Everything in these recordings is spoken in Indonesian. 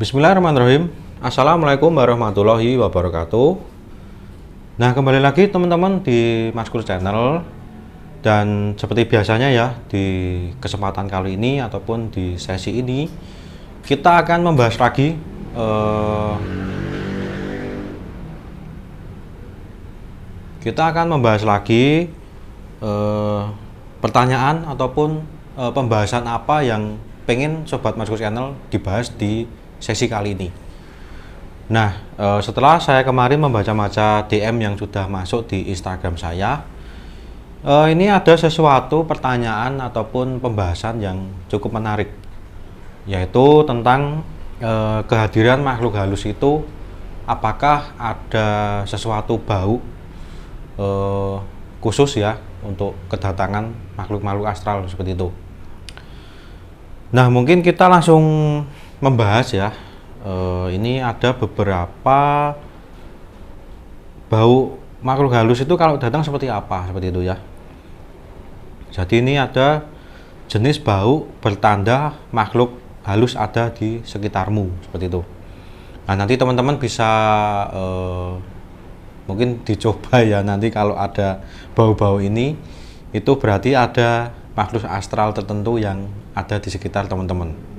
Bismillahirrahmanirrahim. Assalamualaikum warahmatullahi wabarakatuh. Nah, kembali lagi teman-teman di Maskur Channel. Dan seperti biasanya ya, di kesempatan kali ini ataupun di sesi ini kita akan membahas lagi pertanyaan ataupun pembahasan apa yang pengen Sobat Maskur Channel dibahas di sesi kali ini. Nah, setelah saya kemarin membaca-baca DM yang sudah masuk di Instagram saya, ini ada sesuatu pertanyaan ataupun pembahasan yang cukup menarik, yaitu tentang kehadiran makhluk halus itu apakah ada sesuatu bau khusus ya untuk kedatangan makhluk-makhluk astral seperti itu. Nah, mungkin kita langsung membahas ya. Ini ada beberapa bau makhluk halus itu kalau datang seperti apa, seperti itu ya. Jadi ini ada jenis bau bertanda makhluk halus ada di sekitarmu, seperti itu. Nah, nanti teman-teman bisa mungkin dicoba ya, nanti kalau ada bau-bau ini itu berarti ada makhluk astral tertentu yang ada di sekitar teman-teman.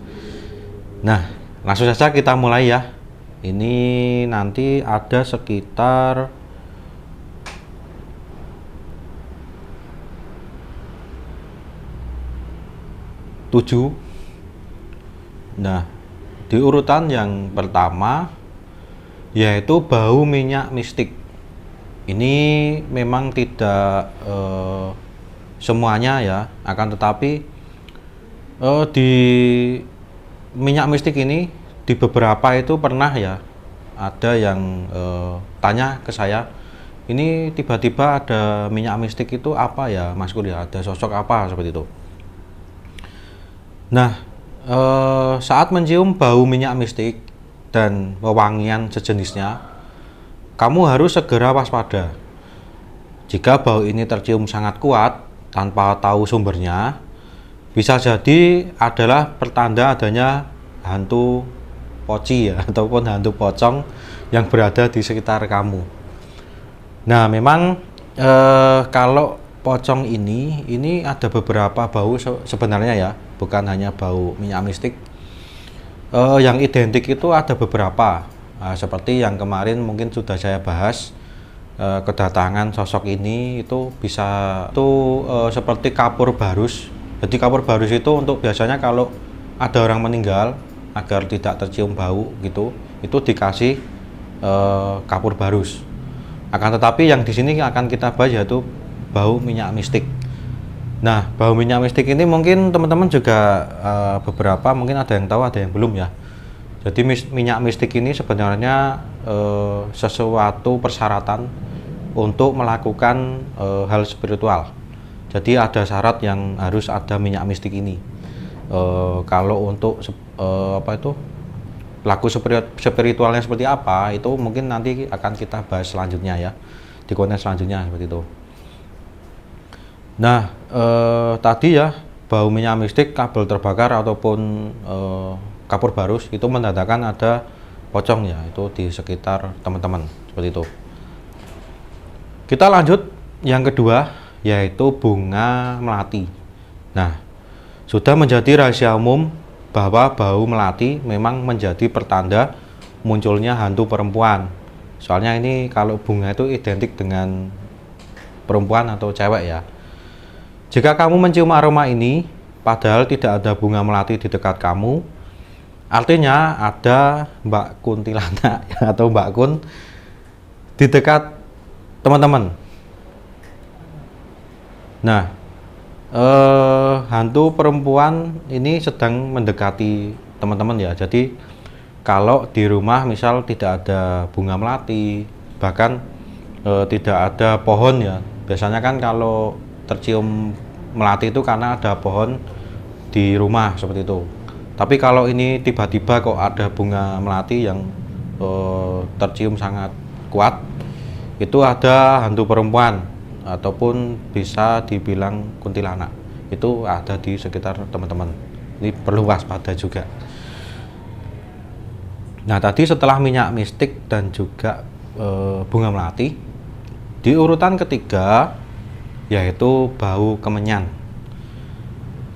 Nah, langsung saja kita mulai ya. Ini nanti ada sekitar 7. Nah, di urutan yang pertama yaitu bau minyak mistik. Ini memang tidak semuanya ya, akan tetapi di minyak mistik ini di beberapa itu pernah ya ada yang tanya ke saya, ini tiba-tiba ada minyak mistik itu apa ya Mas Kur ya, ada sosok apa seperti itu. Nah, saat mencium bau minyak mistik dan wewangian sejenisnya, kamu harus segera waspada. Jika bau ini tercium sangat kuat tanpa tahu sumbernya, bisa jadi adalah pertanda adanya hantu poci ya, ataupun hantu pocong yang berada di sekitar kamu. Nah, memang kalau pocong ini ada beberapa bau sebenarnya ya, bukan hanya bau minyak mistik. Yang identik itu ada beberapa, seperti yang kemarin mungkin sudah saya bahas. Kedatangan sosok ini itu bisa seperti kapur barus. Jadi kapur barus itu untuk biasanya kalau ada orang meninggal agar tidak tercium bau gitu, itu dikasih kapur barus. Akan tetapi yang di sini akan kita bahas yaitu bau minyak mistik. Nah, bau minyak mistik ini mungkin teman-teman juga beberapa mungkin ada yang tahu, ada yang belum ya. Jadi minyak mistik ini sebenarnya sesuatu persyaratan untuk melakukan hal spiritual. Jadi ada syarat yang harus ada minyak mistik ini. Kalau untuk pelaku spiritualnya seperti apa, itu mungkin nanti akan kita bahas selanjutnya ya, di konten selanjutnya seperti itu. Nah, tadi ya bau minyak mistik, kabel terbakar ataupun kapur barus itu menandakan ada pocong ya, itu di sekitar teman-teman seperti itu. Kita lanjut yang kedua, yaitu bunga melati. Nah, sudah menjadi rahasia umum bahwa bau melati memang menjadi pertanda munculnya hantu perempuan. Soalnya ini kalau bunga itu identik dengan perempuan atau cewek ya. Jika kamu mencium aroma ini, padahal tidak ada bunga melati di dekat kamu, artinya ada Mbak Kuntilanak atau Mbak Kun di dekat teman-teman. Nah, hantu perempuan ini sedang mendekati teman-teman ya. Jadi kalau di rumah misal tidak ada bunga melati, bahkan tidak ada pohon ya. Biasanya kan kalau tercium melati itu karena ada pohon di rumah seperti itu. Tapi kalau ini tiba-tiba kok ada bunga melati yang tercium sangat kuat, itu ada hantu perempuan ataupun bisa dibilang kuntilanak. Itu ada di sekitar teman-teman. Ini perlu waspada juga. Nah, tadi setelah minyak mistik dan juga bunga melati, di urutan ketiga yaitu bau kemenyan.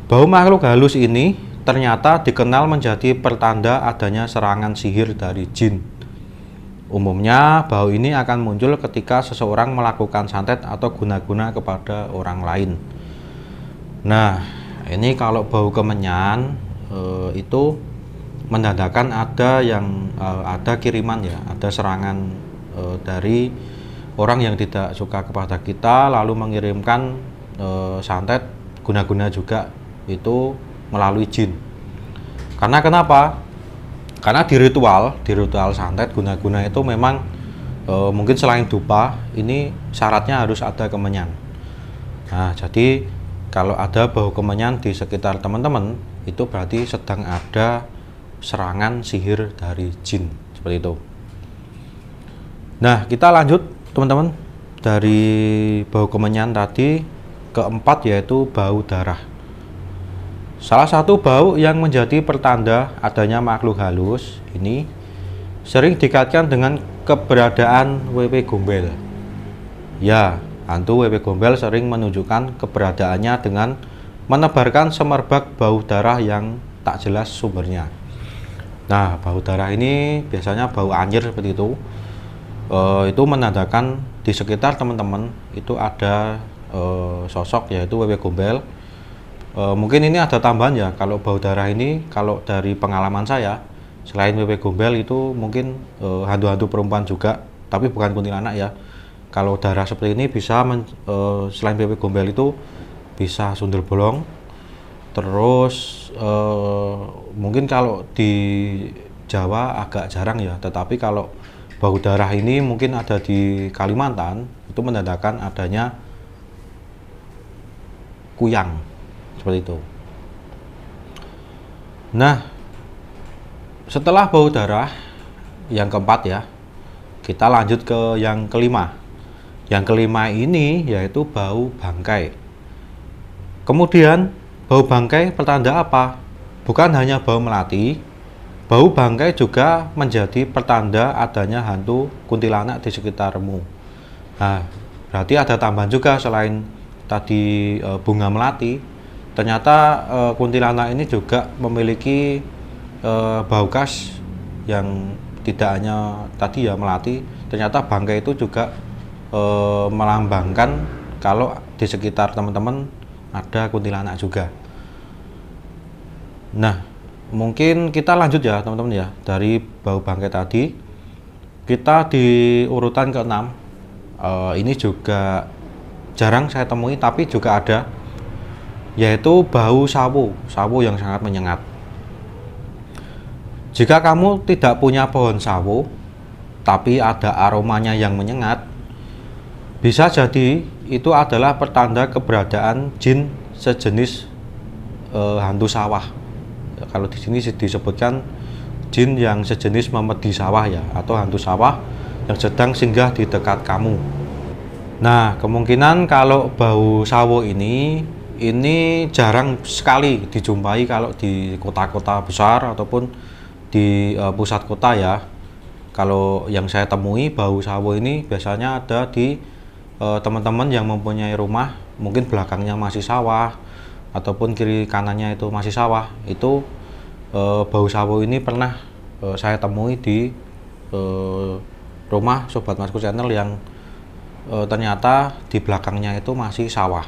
Bau makhluk halus ini ternyata dikenal menjadi pertanda adanya serangan sihir dari jin. Umumnya bau ini akan muncul ketika seseorang melakukan santet atau guna-guna kepada orang lain. Nah, ini kalau bau kemenyan itu menandakan ada kiriman ya, ada serangan dari orang yang tidak suka kepada kita, lalu mengirimkan santet guna-guna juga itu melalui jin. Karena kenapa? Karena di ritual santet guna-guna itu memang mungkin selain dupa, ini syaratnya harus ada kemenyan. Nah, jadi kalau ada bau kemenyan di sekitar teman-teman, itu berarti sedang ada serangan sihir dari jin, seperti itu. Nah, kita lanjut teman-teman dari bau kemenyan tadi, keempat yaitu bau darah. Salah satu bau yang menjadi pertanda adanya makhluk halus ini sering dikaitkan dengan keberadaan wewe gombel. Ya, hantu wewe gombel sering menunjukkan keberadaannya dengan menebarkan semerbak bau darah yang tak jelas sumbernya. Nah, bau darah ini biasanya bau anjir seperti itu. Itu menandakan di sekitar teman-teman itu ada sosok yaitu wewe gombel. Mungkin ini ada tambahan ya, kalau bau darah ini, kalau dari pengalaman saya, selain wewe gombel itu mungkin hantu-hantu perempuan juga, tapi bukan kuntilanak ya. Kalau darah seperti ini bisa selain wewe gombel itu bisa sundel bolong, terus mungkin kalau di Jawa agak jarang ya, tetapi kalau bau darah ini mungkin ada di Kalimantan, itu menandakan adanya kuyang. Seperti itu. Nah, setelah bau darah yang keempat ya, kita lanjut ke yang kelima. Yang kelima ini yaitu bau bangkai. Kemudian bau bangkai pertanda apa? Bukan hanya bau melati, bau bangkai juga menjadi pertanda adanya hantu kuntilanak di sekitarmu. Nah, berarti ada tambahan juga selain tadi bunga melati. Ternyata kuntilanak ini juga memiliki bau khas yang tidak hanya tadi ya melati, ternyata bangkai itu juga melambangkan kalau di sekitar teman-teman ada kuntilanak juga. Nah, mungkin kita lanjut ya teman-teman ya, dari bau bangkai tadi kita di urutan ke-6. Ini juga jarang saya temui tapi juga ada, yaitu bau sawo yang sangat menyengat. Jika kamu tidak punya pohon sawo, tapi ada aromanya yang menyengat, bisa jadi itu adalah pertanda keberadaan jin sejenis hantu sawah. Ya, kalau di sini disebutkan jin yang sejenis memedi sawah ya, atau hantu sawah yang sedang singgah di dekat kamu. Nah, kemungkinan kalau bau sawo ini jarang sekali dijumpai kalau di kota-kota besar ataupun di pusat kota ya. Kalau yang saya temui bau sawo ini biasanya ada di teman-teman yang mempunyai rumah, mungkin belakangnya masih sawah ataupun kiri kanannya itu masih sawah. Itu bau sawo ini pernah saya temui di rumah Sobat Masku Channel yang ternyata di belakangnya itu masih sawah.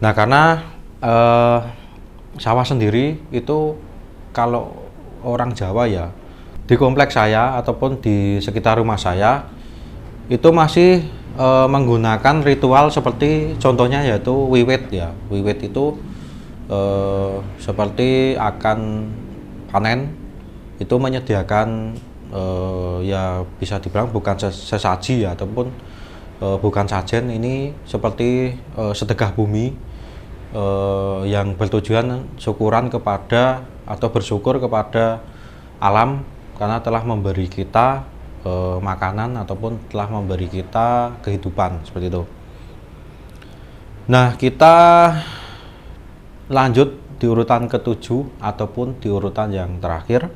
Nah, karena sawah sendiri itu kalau orang Jawa ya, di kompleks saya ataupun di sekitar rumah saya itu masih menggunakan ritual seperti contohnya yaitu wiwit ya. Wiwit itu seperti akan panen, itu menyediakan ya bisa dibilang bukan sesaji ya, ataupun bukan sajen, ini seperti sedekah bumi yang bertujuan syukuran kepada atau bersyukur kepada alam karena telah memberi kita makanan ataupun telah memberi kita kehidupan, seperti itu. Nah, kita lanjut di urutan ke-7 ataupun di urutan yang terakhir.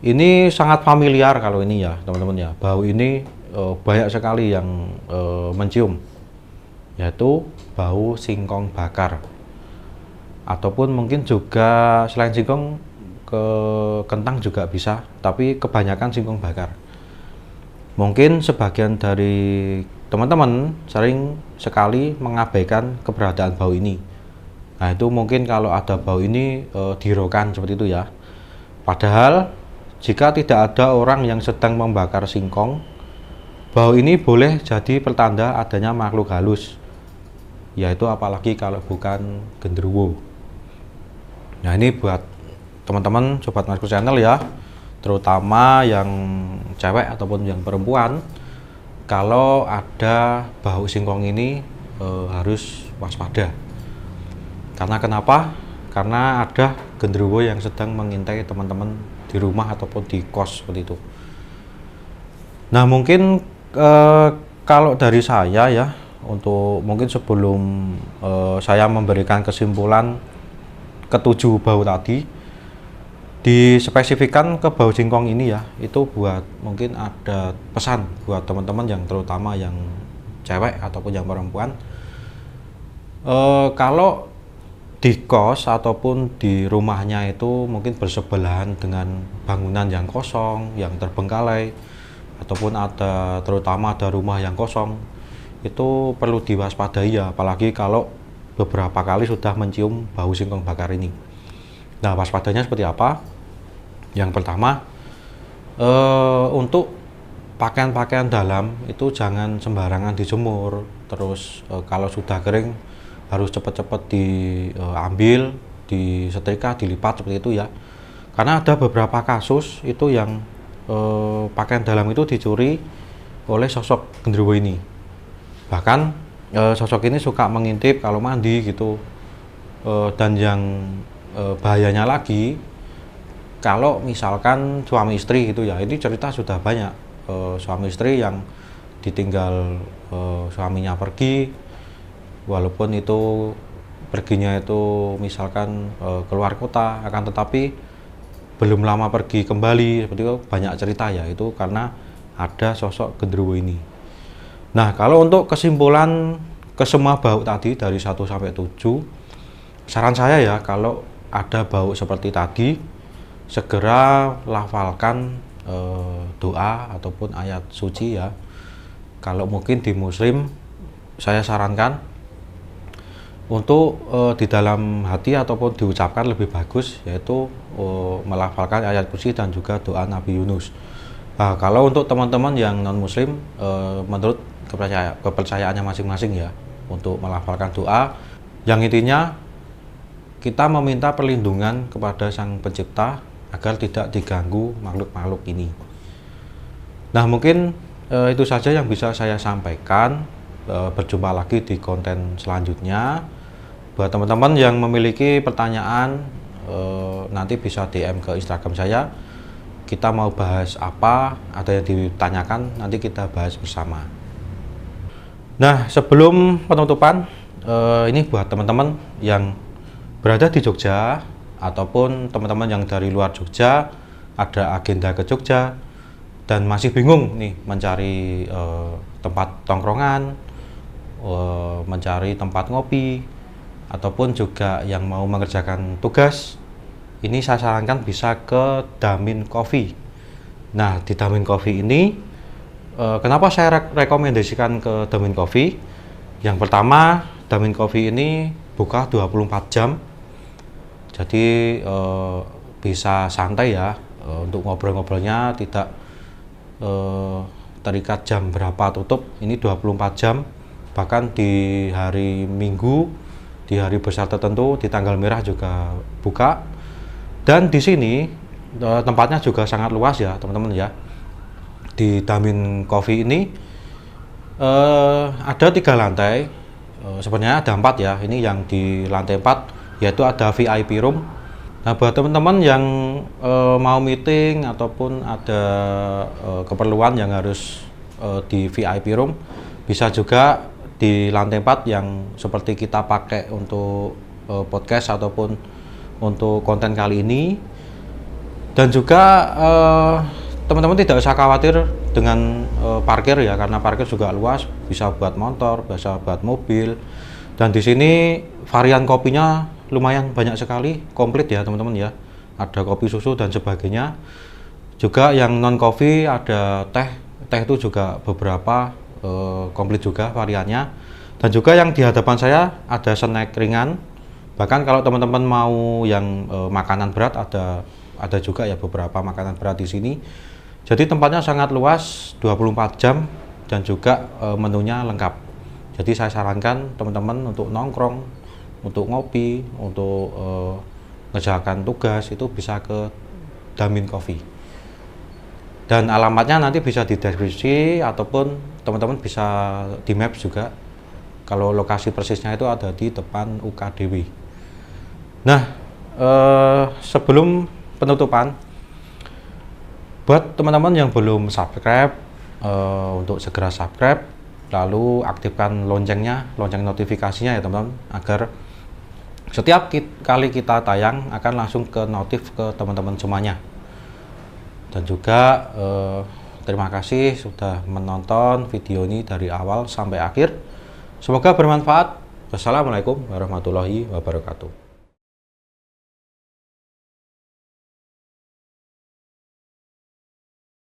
Ini sangat familiar kalau ini ya teman-teman ya. Bau ini banyak sekali yang mencium, yaitu bau singkong bakar. Ataupun mungkin juga selain singkong ke kentang juga bisa, tapi kebanyakan singkong bakar. Mungkin sebagian dari teman-teman sering sekali mengabaikan keberadaan bau ini. Nah, itu mungkin kalau ada bau ini dihiraukan seperti itu ya. Padahal jika tidak ada orang yang sedang membakar singkong, bau ini boleh jadi pertanda adanya makhluk halus, yaitu apalagi kalau bukan genderuwo. Nah, ini buat teman-teman sobat Masku Channel ya, terutama yang cewek ataupun yang perempuan, kalau ada bau singkong ini harus waspada. Karena kenapa? Karena ada genderuwo yang sedang mengintai teman-teman di rumah ataupun di kos seperti itu. Nah, mungkin kalau dari saya ya, untuk mungkin sebelum saya memberikan kesimpulan ketujuh bau tadi, dispesifikkan ke bau singkong ini ya, itu buat mungkin ada pesan buat teman-teman yang terutama yang cewek ataupun yang perempuan, kalau di kos ataupun di rumahnya itu mungkin bersebelahan dengan bangunan yang kosong, yang terbengkalai, ataupun ada terutama ada rumah yang kosong, itu perlu diwaspadai ya, apalagi kalau beberapa kali sudah mencium bau singkong bakar ini. Nah, waspadanya seperti apa? Yang pertama, untuk pakaian-pakaian dalam itu jangan sembarangan dijemur. Terus kalau sudah kering harus cepat-cepat diambil, disetrika, dilipat seperti itu ya. Karena ada beberapa kasus itu yang pakaian dalam itu dicuri oleh sosok genderuwo ini. Bahkan sosok ini suka mengintip kalau mandi gitu. Dan yang bahayanya lagi, kalau misalkan suami istri gitu ya, ini cerita sudah banyak suami istri yang ditinggal suaminya pergi, walaupun itu perginya itu misalkan keluar kota, akan tetapi belum lama pergi kembali, seperti itu banyak cerita ya, itu karena ada sosok genderuwo ini. Nah, kalau untuk kesimpulan ke semua bau tadi dari 1 sampai 7, saran saya ya, kalau ada bau seperti tadi, segera lafalkan doa ataupun ayat suci ya. Kalau mungkin di muslim, saya sarankan untuk di dalam hati ataupun diucapkan lebih bagus, yaitu melafalkan ayat kursi dan juga doa Nabi Yunus. Nah, kalau untuk teman-teman yang non muslim, menurut kepercayaannya masing-masing ya, untuk melafalkan doa yang intinya kita meminta perlindungan kepada Sang Pencipta agar tidak diganggu makhluk-makhluk ini. Nah, mungkin itu saja yang bisa saya sampaikan. Berjumpa lagi di konten selanjutnya. Buat teman-teman yang memiliki pertanyaan, nanti bisa DM ke Instagram saya. Kita mau bahas apa, ada yang ditanyakan, nanti kita bahas bersama. Nah, sebelum penutupan, ini buat teman-teman yang berada di Jogja ataupun teman-teman yang dari luar Jogja, ada agenda ke Jogja dan masih bingung nih mencari tempat tongkrongan, mencari tempat ngopi, ataupun juga yang mau mengerjakan tugas, ini saya sarankan bisa ke Damin Coffee. Nah, di Damin Coffee ini, kenapa saya rekomendasikan ke Damin Coffee? Yang pertama, Damin Coffee ini buka 24 jam, jadi bisa santai ya, untuk ngobrol-ngobrolnya tidak terikat jam berapa tutup. Ini 24 jam, bahkan di hari Minggu, di hari besar tertentu, di tanggal merah juga buka. Dan di sini tempatnya juga sangat luas ya teman-teman ya. Di Damin Coffee ini ada 3 lantai, sebenarnya ada 4 ya. Ini yang di lantai 4 yaitu ada VIP room. Nah, buat teman-teman yang mau meeting ataupun ada keperluan yang harus di VIP room, bisa juga di lantai 4 yang seperti kita pakai untuk podcast ataupun untuk konten kali ini. Dan juga teman-teman tidak usah khawatir dengan parkir ya, karena parkir juga luas, bisa buat motor, bisa buat mobil. Dan di sini varian kopinya lumayan banyak sekali, komplit ya teman-teman ya. Ada kopi susu dan sebagainya. Juga yang non coffee ada teh itu juga beberapa komplit juga variannya. Dan juga yang di hadapan saya ada snack ringan. Bahkan kalau teman-teman mau yang makanan berat ada juga ya beberapa makanan berat di sini. Jadi tempatnya sangat luas, 24 jam dan juga menunya lengkap. Jadi saya sarankan teman-teman untuk nongkrong, untuk ngopi, untuk ngerjakan tugas itu bisa ke Damin Coffee. Dan alamatnya nanti bisa di deskripsi ataupun teman-teman bisa di Maps juga. Kalau lokasi persisnya itu ada di depan UKDW. Nah, sebelum penutupan, buat teman-teman yang belum subscribe, untuk segera subscribe, lalu aktifkan lonceng notifikasinya ya teman-teman, agar setiap kali kita tayang akan langsung ke notif ke teman-teman semuanya. Dan juga terima kasih sudah menonton video ini dari awal sampai akhir. Semoga bermanfaat. Wassalamualaikum warahmatullahi wabarakatuh.